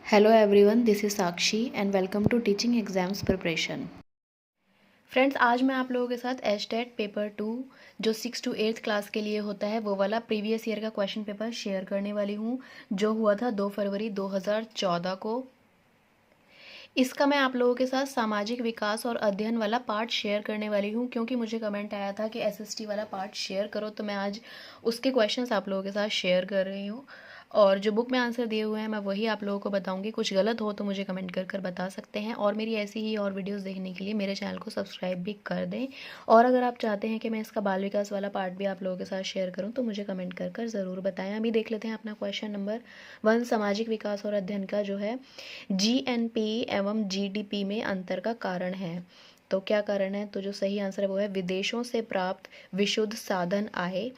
Hello everyone, this is Sakshi and welcome to Teaching Exams Preparation. Friends, आज मैं आप लोगों के साथ एचटेट पेपर 2 जो 6 to 8th क्लास के लिए होता है वो वाला प्रीवियस ईयर का क्वेश्चन पेपर शेयर करने वाली हूँ जो हुआ था 2 फरवरी 2014 को। इसका मैं आप लोगों के साथ सामाजिक विकास और अध्ययन वाला पार्ट शेयर करने वाली हूँ क्योंकि मुझे कमेंट आया था कि एसएसटी वाला पार्ट शेयर करो, तो मैं आज उसके क्वेश्चंस आप लोगों के साथ शेयर कर रही हूँ और जो बुक में आंसर दिए हुए हैं मैं वही आप लोगों को बताऊंगी। कुछ गलत हो तो मुझे कमेंट कर बता सकते हैं और मेरी ऐसी ही और वीडियोस देखने के लिए मेरे चैनल को सब्सक्राइब भी कर दें। और अगर आप चाहते हैं कि मैं इसका बाल विकास वाला पार्ट भी आप लोगों के साथ शेयर करूं तो मुझे कमेंट कर ज़रूर बताएं। अभी देख लेते हैं अपना क्वेश्चन नंबर 1, सामाजिक विकास और अध्ययन का जो है जीएनपी एवं जीडीपी में अंतर का कारण है। तो क्या कारण है? तो जो सही आंसर है वो है विदेशों से प्राप्त विशुद्ध साधन आय,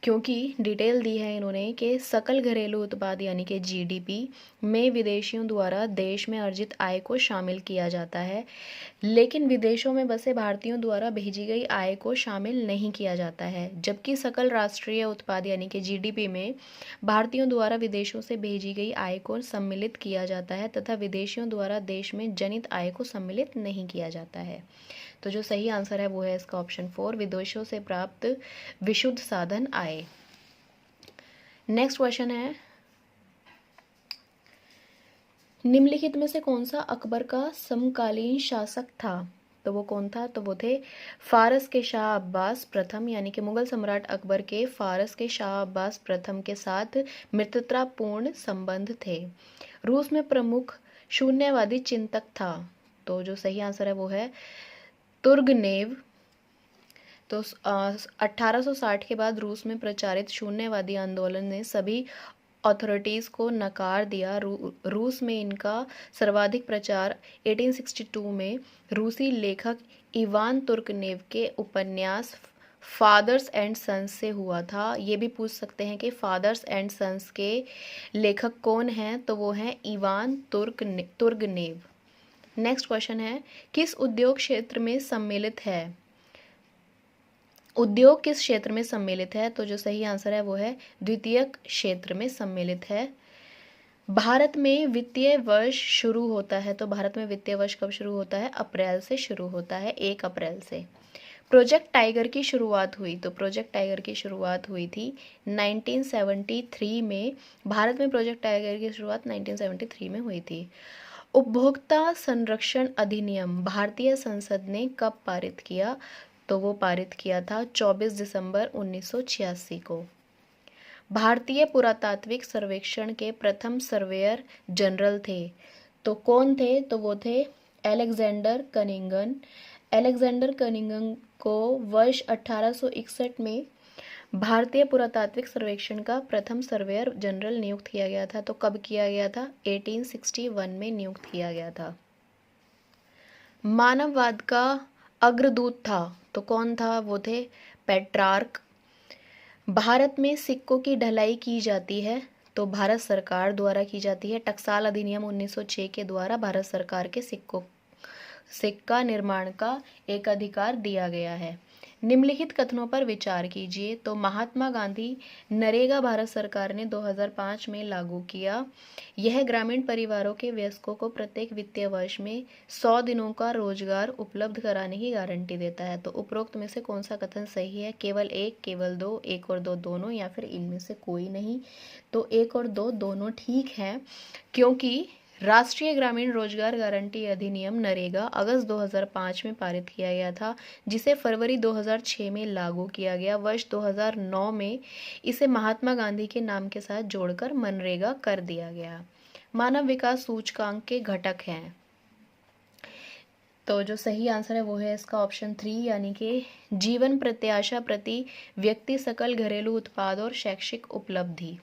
क्योंकि डिटेल दी है इन्होंने कि सकल घरेलू उत्पाद यानी कि जीडीपी में विदेशियों द्वारा देश में अर्जित आय को शामिल किया जाता है, लेकिन विदेशों में बसे भारतीयों द्वारा भेजी गई आय को शामिल नहीं किया जाता है। जबकि सकल राष्ट्रीय उत्पाद यानी कि जीडीपी में भारतीयों द्वारा विदेशों से भेजी गई आय को सम्मिलित किया जाता है तथा विदेशियों द्वारा देश में जनित आय को सम्मिलित नहीं किया जाता है। तो जो सही आंसर है वो है इसका ऑप्शन 4, विदेशों से प्राप्त विशुद्ध साधन आय। नेक्स्ट क्वेश्चन है, निम्नलिखित में से कौन सा अकबर का समकालीन शासक था? तो वो कौन था? तो वो थे फारस के शाह अब्बास प्रथम, यानी कि मुगल सम्राट अकबर के फारस के शाह अब्बास प्रथम के साथ मित्रतापूर्ण संबंध थे। रूस में प्रमुख शून्यवादी चिंतक था। तो जो सही आंसर है वो है तुर्गनेव। तो 1860 के बाद रूस में प्रचारित शून्यवादी आंदोलन ने सभी अथॉरिटीज़ को नकार दिया। रूस में इनका सर्वाधिक प्रचार 1862 में रूसी लेखक इवान तुर्गनेव के उपन्यास फादर्स एंड सन्स से हुआ था। ये भी पूछ सकते हैं कि फादर्स एंड सन्स के लेखक कौन हैं? तो वो हैं इवान तुर्गनेव। नेक्स्ट क्वेश्चन है, किस उद्योग क्षेत्र में सम्मिलित है? उद्योग किस क्षेत्र में सम्मिलित है? तो जो सही आंसर है वो है द्वितीयक क्षेत्र में सम्मिलित है। भारत में वित्तीय वर्ष शुरू होता है, तो भारत में वित्तीय वर्ष कब शुरू होता है? अप्रैल से शुरू होता है, 1 अप्रैल से। प्रोजेक्ट टाइगर की शुरुआत हुई, तो प्रोजेक्ट टाइगर की शुरुआत हुई थी 1973 में। भारत में प्रोजेक्ट टाइगर की शुरुआत 1973 में हुई थी। उपभोक्ता संरक्षण अधिनियम भारतीय संसद ने कब पारित किया? तो वो पारित किया था 24 दिसंबर 1986 को। भारतीय पुरातात्विक सर्वेक्षण के प्रथम सर्वेयर जनरल थे, तो कौन थे? तो वो थे अलेक्जेंडर कनिंगन। अलेक्जेंडर कनिंगन को वर्ष 1861 में भारतीय पुरातात्विक सर्वेक्षण का प्रथम सर्वेयर जनरल नियुक्त किया गया था। तो कब किया गया था? 1861 में नियुक्त किया गया था। मानववाद का अग्रदूत था, तो कौन था? वो थे पेट्रार्क। भारत में सिक्कों की ढलाई की जाती है, तो भारत सरकार द्वारा की जाती है। टकसाल अधिनियम 1906 के द्वारा भारत सरकार के सिक्का निर्माण का एक अधिकार दिया गया है। निम्नलिखित कथनों पर विचार कीजिए। तो महात्मा गांधी नरेगा भारत सरकार ने 2005 में लागू किया। यह ग्रामीण परिवारों के वयस्कों को प्रत्येक वित्तीय वर्ष में 100 दिनों का रोजगार उपलब्ध कराने की गारंटी देता है। तो उपरोक्त में से कौन सा कथन सही है? केवल 1, केवल 2, 1 और 2 दोनों, या फिर इनमें से कोई नहीं? तो 1 और 2 दोनों ठीक है, क्योंकि राष्ट्रीय ग्रामीण रोजगार गारंटी अधिनियम नरेगा अगस्त 2005 में पारित किया गया था, जिसे फरवरी 2006 में लागू किया गया। वर्ष 2009 में इसे महात्मा गांधी के नाम के साथ जोड़कर मनरेगा कर दिया गया। मानव विकास सूचकांक के घटक हैं, तो जो सही आंसर है वो है इसका ऑप्शन 3, यानी कि जीवन प्रत्याशा प्रति व्यक्ति, सकल घरेलू उत्पाद और शैक्षिक उपलब्धि।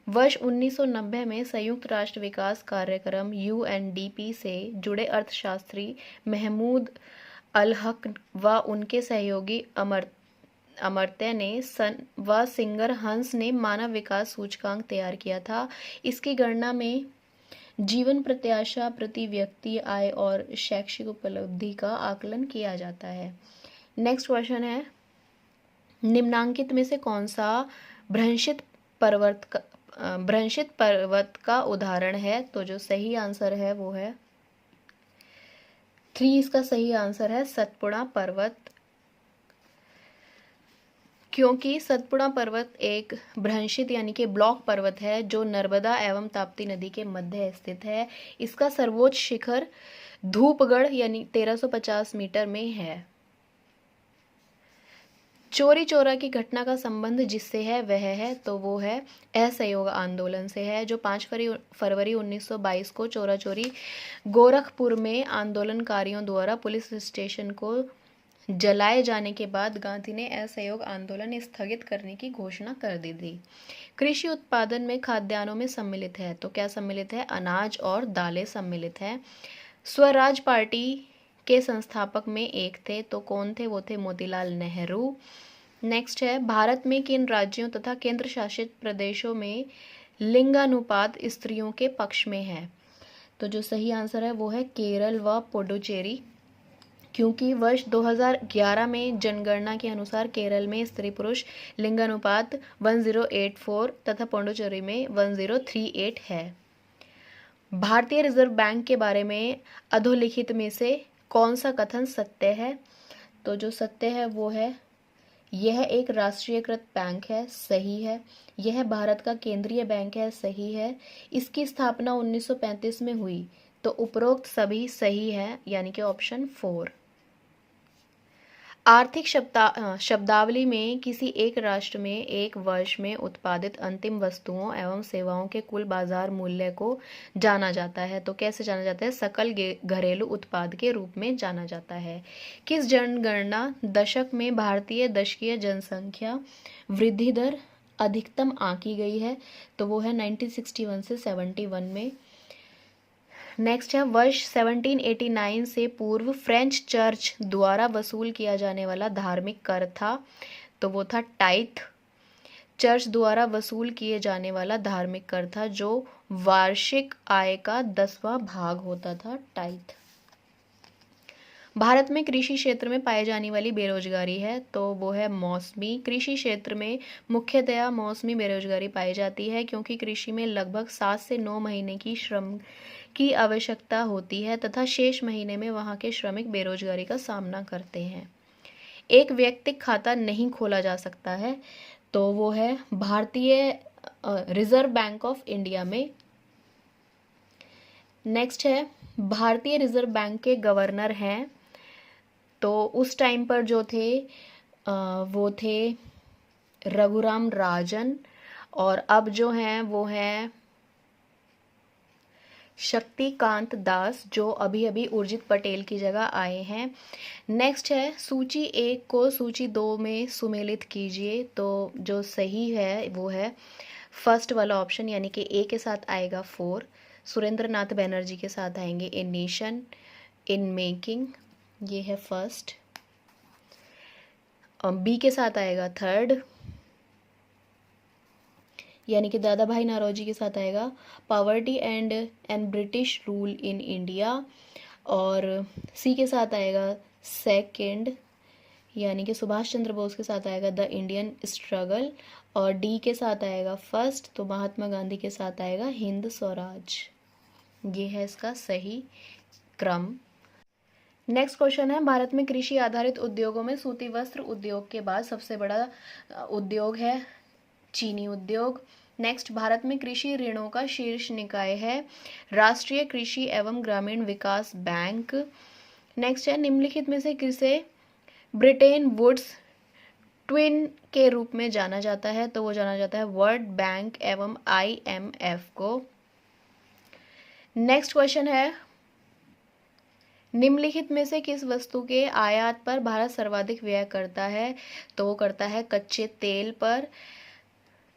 वर्ष 1990 में संयुक्त राष्ट्र विकास कार्यक्रम यूएनडीपी से जुड़े अर्थशास्त्री महमूद अल हक व उनके सहयोगी अमर्त्य ने व सिंगर हंस ने मानव विकास सूचकांक तैयार किया था। इसकी गणना में जीवन प्रत्याशा प्रति व्यक्ति, आय और शैक्षिक उपलब्धि का आकलन किया जाता है। नेक्स्ट क्वेश्चन है, निम्नांकित में से कौन सा भ्रंशित भ्रंशित पर्वत का उदाहरण है? तो जो सही आंसर है वो है 3, इसका सही आंसर है सतपुड़ा पर्वत, क्योंकि सतपुड़ा पर्वत एक भ्रंशित यानी कि ब्लॉक पर्वत है जो नर्मदा एवं ताप्ती नदी के मध्य स्थित है। इसका सर्वोच्च शिखर धूपगढ़ यानी 1350 मीटर में है। चोरी चोरा की घटना का संबंध जिससे है वह है, तो वो है असहयोग आंदोलन से है, जो 5 फरवरी 1922 को चोरा चोरी गोरखपुर में आंदोलनकारियों द्वारा पुलिस स्टेशन को जलाए जाने के बाद गांधी ने असहयोग आंदोलन स्थगित करने की घोषणा कर दी थी। कृषि उत्पादन में खाद्यान्नों में सम्मिलित है, तो क्या सम्मिलित है? अनाज और दालें सम्मिलित है। स्वराज पार्टी के संस्थापक में एक थे, तो कौन थे? वो थे मोतीलाल नेहरू। नेक्स्ट है, भारत में किन राज्यों तथा केंद्र शासित प्रदेशों में लिंगानुपात स्त्रियों के पक्ष में है? तो जो सही आंसर है वो है केरल व पुडुचेरी, क्योंकि वर्ष 2011 में जनगणना के अनुसार केरल में स्त्री पुरुष लिंगानुपात 1084 तथा पुडुचेरी में 1038 है। भारतीय रिजर्व बैंक के बारे में अधोलिखित में से कौन सा कथन सत्य है? तो जो सत्य है वो है यह एक राष्ट्रीयकृत बैंक है, सही है। यह भारत का केंद्रीय बैंक है, सही है। इसकी स्थापना 1935 में हुई, तो उपरोक्त सभी सही है, यानी कि ऑप्शन 4। आर्थिक शब्दावली में किसी एक राष्ट्र में एक वर्ष में उत्पादित अंतिम वस्तुओं एवं सेवाओं के कुल बाजार मूल्य को जाना जाता है, तो कैसे जाना जाता है? सकल घरेलू उत्पाद के रूप में जाना जाता है। किस जनगणना दशक में भारतीय दशकीय जनसंख्या वृद्धि दर अधिकतम आंकी गई है? तो वो है 1961 से 71 में। नेक्स्ट है, वर्ष 1789 से पूर्व फ्रेंच चर्च द्वारा वसूल किया जाने वाला धार्मिक कर था, तो वो था टाइथ। चर्च द्वारा वसूल किए जाने वाला धार्मिक कर था जो वार्षिक आय का 10वां भाग होता था, टाइथ। भारत में कृषि क्षेत्र में पाई जाने वाली बेरोजगारी है, तो वो है मौसमी। कृषि क्षेत्र में मुख्यतया मौसमी बेरोजगारी पाई जाती है, क्योंकि कृषि में लगभग 7 से 9 महीने की श्रम की आवश्यकता होती है तथा शेष महीने में वहां के श्रमिक बेरोजगारी का सामना करते हैं। एक व्यक्तिगत खाता नहीं खोला जा सकता है, तो वो है भारतीय रिजर्व बैंक ऑफ इंडिया में। नेक्स्ट है, भारतीय रिजर्व बैंक के गवर्नर हैं, तो उस टाइम पर जो थे वो थे रघुराम राजन, और अब जो हैं वो हैं शक्तिकांत दास, जो अभी अभी उर्जित पटेल की जगह आए हैं। नेक्स्ट है, सूची 1 को सूची 2 में सुमेलित कीजिए, तो जो सही है वो है फर्स्ट वाला ऑप्शन, यानी कि ए के साथ आएगा 4, सुरेंद्र नाथ बैनर्जी के साथ आएंगे ए नेशन इन मेकिंग, ये है फर्स्ट। बी के साथ आएगा 3rd, यानी कि दादा भाई नौरोजी के साथ आएगा poverty and British rule in India, और सी के साथ आएगा 2nd, यानी कि सुभाष चंद्र बोस के साथ आएगा द इंडियन स्ट्रगल, और डी के साथ आएगा 1st, तो महात्मा गांधी के साथ आएगा हिंद स्वराज। ये है इसका सही क्रम। नेक्स्ट क्वेश्चन है, भारत में कृषि आधारित उद्योगों में सूती वस्त्र उद्योग के बाद सबसे बड़ा उद्योग है चीनी उद्योग। नेक्स्ट, भारत में कृषि ऋणों का शीर्ष निकाय है राष्ट्रीय कृषि एवं ग्रामीण विकास बैंक। नेक्स्ट है, निम्नलिखित में से किसे ब्रिटेन वुड्स ट्विन के रूप में जाना जाता है? तो वो जाना जाता है वर्ल्ड बैंक एवं IMF को। नेक्स्ट क्वेश्चन है, निम्नलिखित में से किस वस्तु के आयात पर भारत सर्वाधिक व्यय करता है? तो वो करता है कच्चे तेल पर।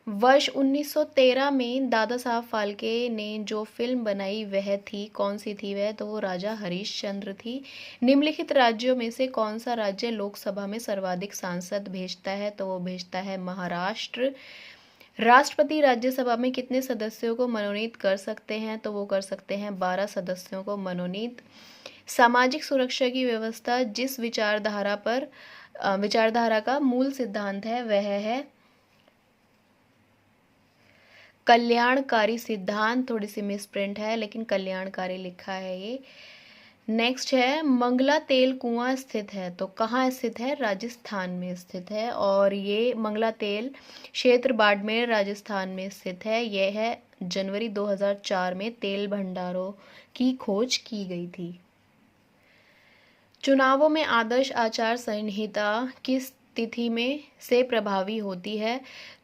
वर्ष 1913 में दादा साहब फाल्के ने जो फिल्म बनाई वह थी, कौन सी थी वह? तो वो राजा हरिश्चंद्र थी। निम्नलिखित राज्यों में से कौन सा राज्य लोकसभा में सर्वाधिक सांसद भेजता है? तो वो भेजता है महाराष्ट्र। राष्ट्रपति राज्यसभा में कितने सदस्यों को मनोनीत कर सकते हैं? तो वो कर सकते हैं 12 सदस्यों को मनोनीत। सामाजिक सुरक्षा की व्यवस्था जिस विचारधारा का मूल सिद्धांत है वह है कल्याणकारी सिद्धांत, थोड़ी सी मिसप्रिंट है लेकिन कल्याणकारी लिखा है ये। नेक्स्ट है मंगला तेल कुआं स्थित है, तो कहाँ स्थित है? राजस्थान में स्थित है, और ये मंगला तेल क्षेत्र बाड़मेर राजस्थान में स्थित है। यह है जनवरी 2004 में तेल भंडारों की खोज की गई थी। चुनावों में आदर्श आचार संहिता किस तिथि में से प्रभावी होती है?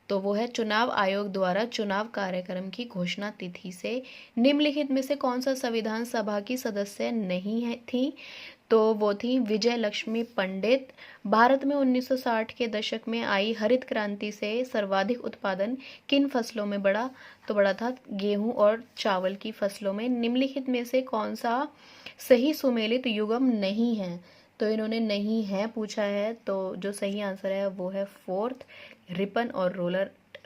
तो वो है चुनाव आयोग द्वारा चुनाव कार्यक्रम की घोषणा तिथि से। निम्नलिखित में से कौन सा संविधान सभा की सदस्य नहीं है थी? तो वो थी विजय लक्ष्मी पंडित। भारत में 1960 के दशक में आई हरित क्रांति से सर्वाधिक उत्पादन किन फसलों में बढ़ा? तो बढ़ा था गेहूं और चावल की फसलों में। निम्नलिखित में से कौन सा सही सुमेलित युग्म नहीं है? तो इन्होंने नहीं है पूछा है, तो जो सही आंसर है वो है फोर्थ, रिपन और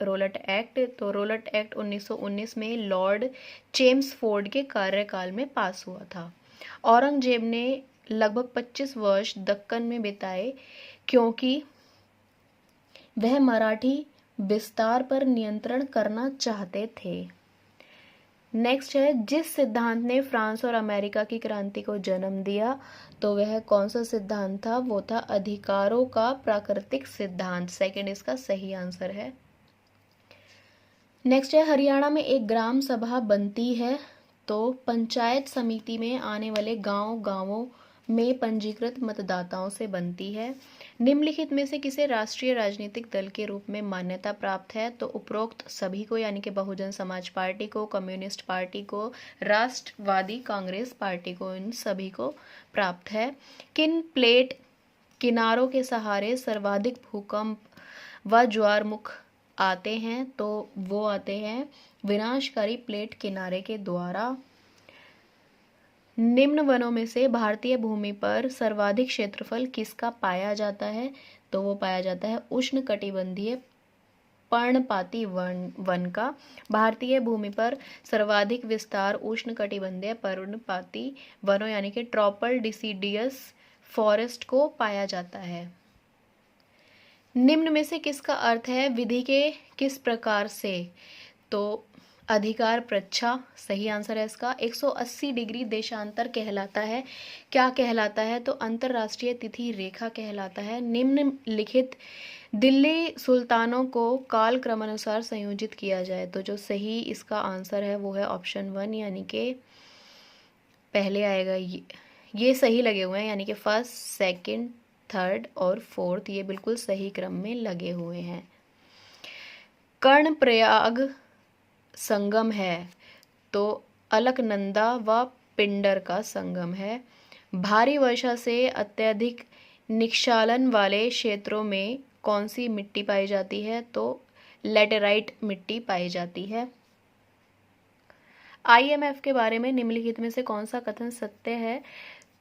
रोलट एक्ट। तो रोलट एक्ट 1919 में लॉर्ड चेम्सफोर्ड के कार्यकाल में पास हुआ था। औरंगजेब ने लगभग 25 वर्ष दक्कन में बिताए क्योंकि वह मराठी विस्तार पर नियंत्रण करना चाहते थे। नेक्स्ट है जिस सिद्धांत ने फ्रांस और अमेरिका की क्रांति को जन्म दिया, तो वह कौन सा सिद्धांत था? वो था अधिकारों का प्राकृतिक सिद्धांत। सेकंड इसका सही आंसर है। नेक्स्ट है हरियाणा में एक ग्राम सभा बनती है, तो पंचायत समिति में आने वाले गांवों में पंजीकृत मतदाताओं से बनती है। निम्नलिखित में से किसे राष्ट्रीय राजनीतिक दल के रूप में मान्यता प्राप्त है? तो उपरोक्त सभी को, यानी कि बहुजन समाज पार्टी को, कम्युनिस्ट पार्टी को, राष्ट्रवादी कांग्रेस पार्टी को, इन सभी को प्राप्त है। किन प्लेट किनारों के सहारे सर्वाधिक भूकंप व ज्वारमुख आते हैं? तो वो आते हैं विनाशकारी प्लेट किनारे के द्वारा। निम्न वनों में से भारतीय भूमि पर सर्वाधिक क्षेत्रफल किसका पाया जाता है? तो वो पाया जाता है उष्णकटिबंधीय पर्णपाती वन का। भारतीय भूमि पर सर्वाधिक विस्तार उष्णकटिबंधीय पर्णपाती वनों यानी कि ट्रॉपल डिसिडियस फॉरेस्ट को पाया जाता है। निम्न में से किसका अर्थ है विधि के किस प्रकार से? तो अधिकार प्रच्छा सही आंसर है इसका। 180 डिग्री देशांतर कहलाता है। क्या कहलाता है? तो अंतरराष्ट्रीय तिथि रेखा कहलाता है। निम्नलिखित दिल्ली सुल्तानों को काल क्रमानुसार संयोजित किया जाए, तो जो सही इसका आंसर है वो है ऑप्शन 1, यानी कि पहले आएगा ये सही लगे हुए हैं, यानी कि फर्स्ट, सेकंड, थर्ड और फोर्थ ये बिल्कुल सही क्रम में लगे हुए हैं। कर्णप्रयाग संगम है, तो अलकनंदा व पिंडर का संगम है। भारी वर्षा से अत्यधिक निक्षालन वाले क्षेत्रों में कौन सी मिट्टी पाई जाती है? तो लेटेराइट मिट्टी पाई जाती है। IMF के बारे में निम्नलिखित में से कौन सा कथन सत्य है?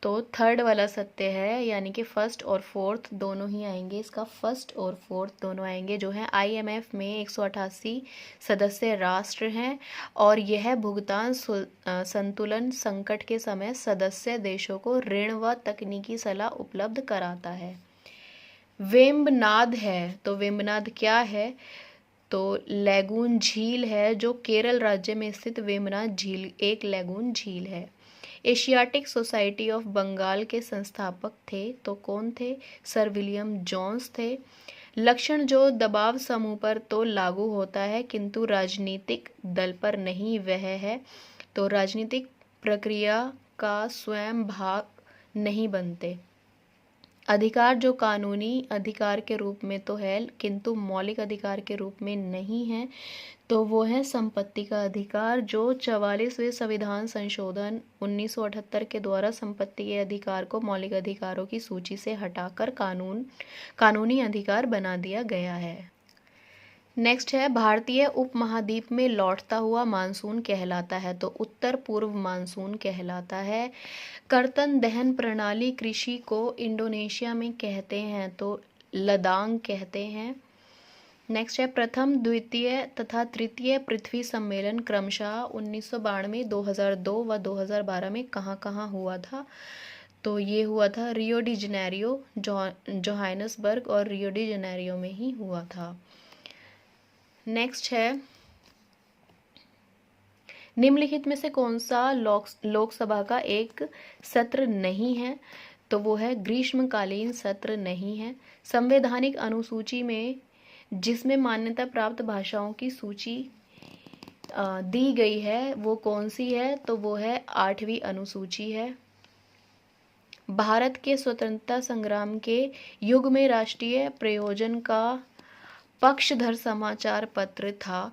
तो थर्ड वाला सत्य है, यानी कि फर्स्ट और फोर्थ दोनों ही आएंगे। इसका फर्स्ट और फोर्थ दोनों आएंगे। जो है IMF में 188 सदस्य राष्ट्र हैं और यह भुगतान संतुलन संकट के समय सदस्य देशों को ऋण व तकनीकी सलाह उपलब्ध कराता है। वेम्बनाद है, तो वेम्बनाद क्या है? तो लैगून झील है, जो केरल राज्य में स्थित वेम्बनाद झील एक लैगून झील है। एशियाटिक सोसाइटी ऑफ बंगाल के संस्थापक थे, तो कौन थे? सर विलियम जोन्स थे। लक्षण जो दबाव समूह पर तो लागू होता है किंतु राजनीतिक दल पर नहीं, वह है? तो राजनीतिक प्रक्रिया का स्वयं भाग नहीं बनते। अधिकार जो कानूनी अधिकार के रूप में तो है किंतु मौलिक अधिकार के रूप में नहीं है, तो वो है संपत्ति का अधिकार, जो 44वें संविधान संशोधन 1978 के द्वारा संपत्ति के अधिकार को मौलिक अधिकारों की सूची से हटाकर कानूनी अधिकार बना दिया गया है। नेक्स्ट है भारतीय उपमहाद्वीप में लौटता हुआ मानसून कहलाता है, तो उत्तर पूर्व मानसून कहलाता है। कर्तन दहन प्रणाली कृषि को इंडोनेशिया में कहते हैं, तो लदांग कहते हैं। नेक्स्ट है प्रथम, द्वितीय तथा तृतीय पृथ्वी सम्मेलन क्रमशः 1992, 2002 व 2012 में कहाँ हुआ था? तो ये हुआ था रियो डी जनेरियो, जोहानिसबर्ग और रियो डी जनेरियो में ही हुआ था। नेक्स्ट है निम्नलिखित में से कौन सा लोकसभा का एक सत्र नहीं है? तो वो है ग्रीष्मकालीन सत्र नहीं है। संवैधानिक अनुसूची में जिसमें मान्यता प्राप्त भाषाओं की सूची दी गई है वो कौन सी है? तो वो है 8वीं अनुसूची है। भारत के स्वतंत्रता संग्राम के युग में राष्ट्रीय प्रयोजन का पक्षधर समाचार पत्र था,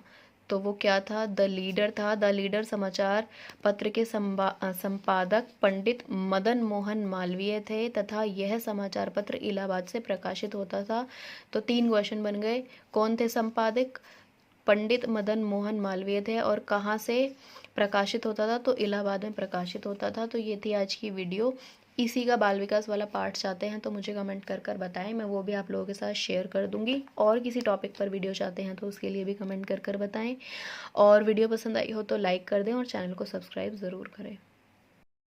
तो वो क्या था? द लीडर था। द लीडर समाचार पत्र के संपादक पंडित मदन मोहन मालवीय थे तथा यह समाचार पत्र इलाहाबाद से प्रकाशित होता था। तो 3 क्वेश्चन बन गए। कौन थे संपादक? पंडित मदन मोहन मालवीय थे। और कहाँ से प्रकाशित होता था? तो इलाहाबाद में प्रकाशित होता था। तो ये थी आज की वीडियो। इसी का बाल विकास वाला पार्ट चाहते हैं तो मुझे कमेंट कर कर बताएं, मैं वो भी आप लोगों के साथ शेयर कर दूंगी। और किसी टॉपिक पर वीडियो चाहते हैं तो उसके लिए भी कमेंट कर कर बताएं। और वीडियो पसंद आई हो तो लाइक कर दें और चैनल को सब्सक्राइब ज़रूर करें।